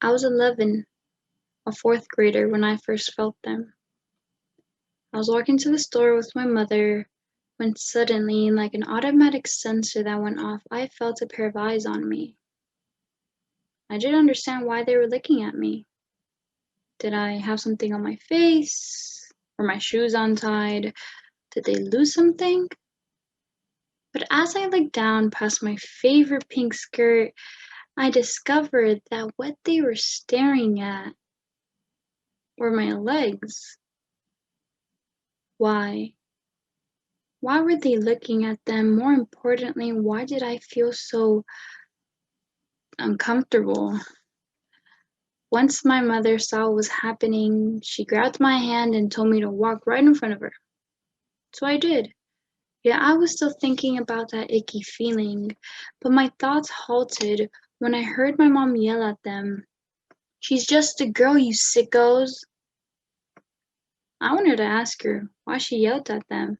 I was 11, a fourth grader, when I first felt them. I was walking to the store with my mother when suddenly, like an automatic sensor that went off, I felt a pair of eyes on me. I didn't understand why they were looking at me. Did I have something on my face? Were my shoes untied? Did they lose something? But as I looked down past my favorite pink skirt, I discovered that what they were staring at were my legs. Why? Why were they looking at them? More importantly, why did I feel so uncomfortable? Once my mother saw what was happening, she grabbed my hand and told me to walk right in front of her. So I did. Yeah, I was still thinking about that icky feeling, but my thoughts halted when I heard my mom yell at them, "She's just a girl, you sickos." I wanted to ask her why she yelled at them.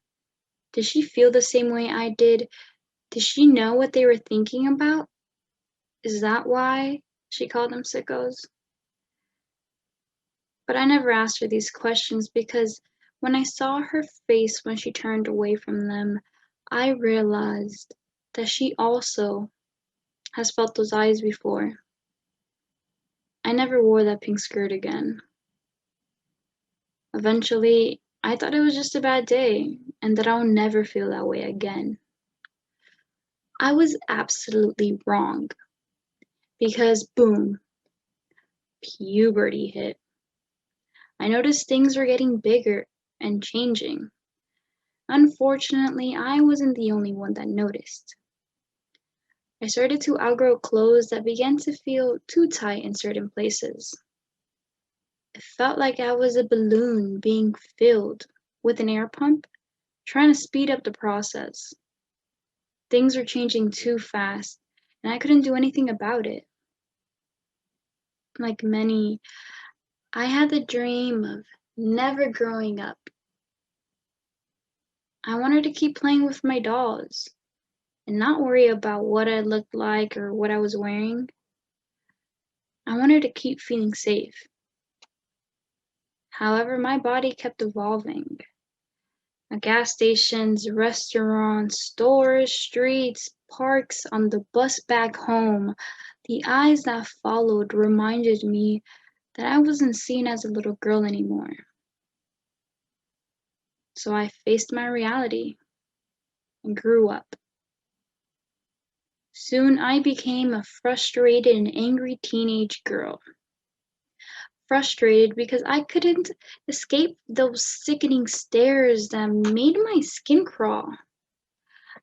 Did she feel the same way I did? Did she know what they were thinking about? Is that why she called them sickos? But I never asked her these questions because when I saw her face when she turned away from them, I realized that she also has felt those eyes before. I never wore that pink skirt again. Eventually, I thought it was just a bad day and that I'll never feel that way again. I was absolutely wrong because boom, puberty hit. I noticed things were getting bigger and changing. Unfortunately, I wasn't the only one that noticed. I started to outgrow clothes that began to feel too tight in certain places. It felt like I was a balloon being filled with an air pump, trying to speed up the process. Things were changing too fast, and I couldn't do anything about it. Like many, I had the dream of never growing up. I wanted to keep playing with my dolls and not worry about what I looked like or what I was wearing. I wanted to keep feeling safe. However, my body kept evolving. Gas stations, restaurants, stores, streets, parks, on the bus back home, the eyes that followed reminded me that I wasn't seen as a little girl anymore. So I faced my reality and grew up. Soon I became a frustrated and angry teenage girl. Frustrated because I couldn't escape those sickening stares that made my skin crawl.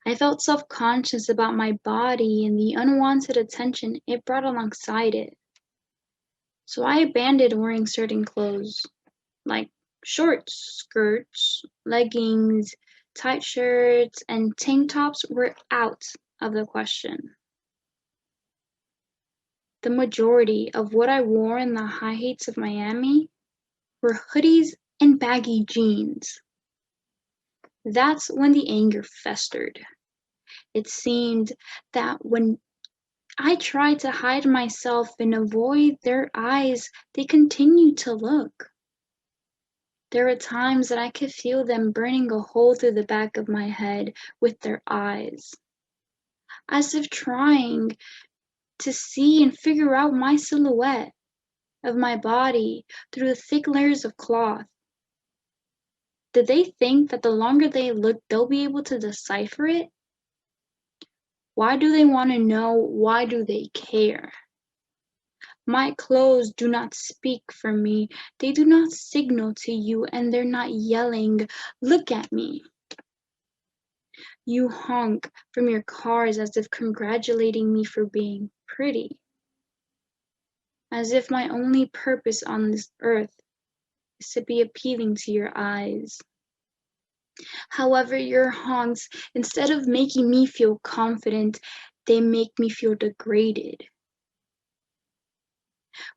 I felt self-conscious about my body and the unwanted attention it brought alongside it. So I abandoned wearing certain clothes, like shorts, skirts, leggings, tight shirts, and tank tops were out of the question. The majority of what I wore in the high heights of Miami were hoodies and baggy jeans. That's when the anger festered. It seemed that when I tried to hide myself and avoid their eyes, they continued to look. There were times that I could feel them burning a hole through the back of my head with their eyes, as if trying to see and figure out my silhouette of my body through the thick layers of cloth. Did they think that the longer they look, they'll be able to decipher it? Why do they want to know? Why do they care? My clothes do not speak for me. They do not signal to you, and they're not yelling, "Look at me." You honk from your cars as if congratulating me for being pretty. As if my only purpose on this earth is to be appealing to your eyes. However, your honks, instead of making me feel confident, they make me feel degraded.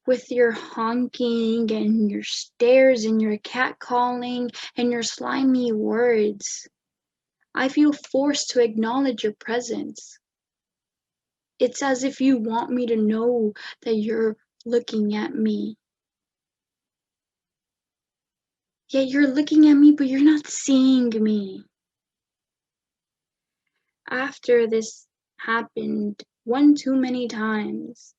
With your honking and your stares and your catcalling and your slimy words, I feel forced to acknowledge your presence. It's as if you want me to know that you're looking at me. Yet you're looking at me, but you're not seeing me. After this happened one too many times,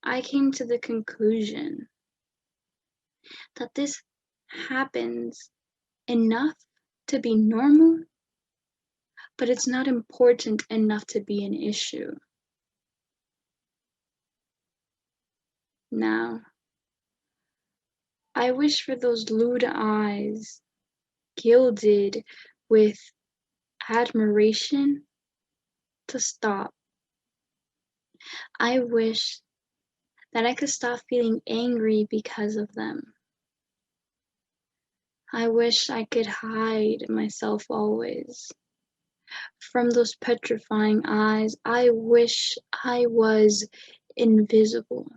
I came to the conclusion that this happens enough to be normal, but it's not important enough to be an issue. Now, I wish for those lewd eyes, gilded with admiration, to stop. I wish that I could stop feeling angry because of them. I wish I could hide myself always from those petrifying eyes. I wish I was invisible.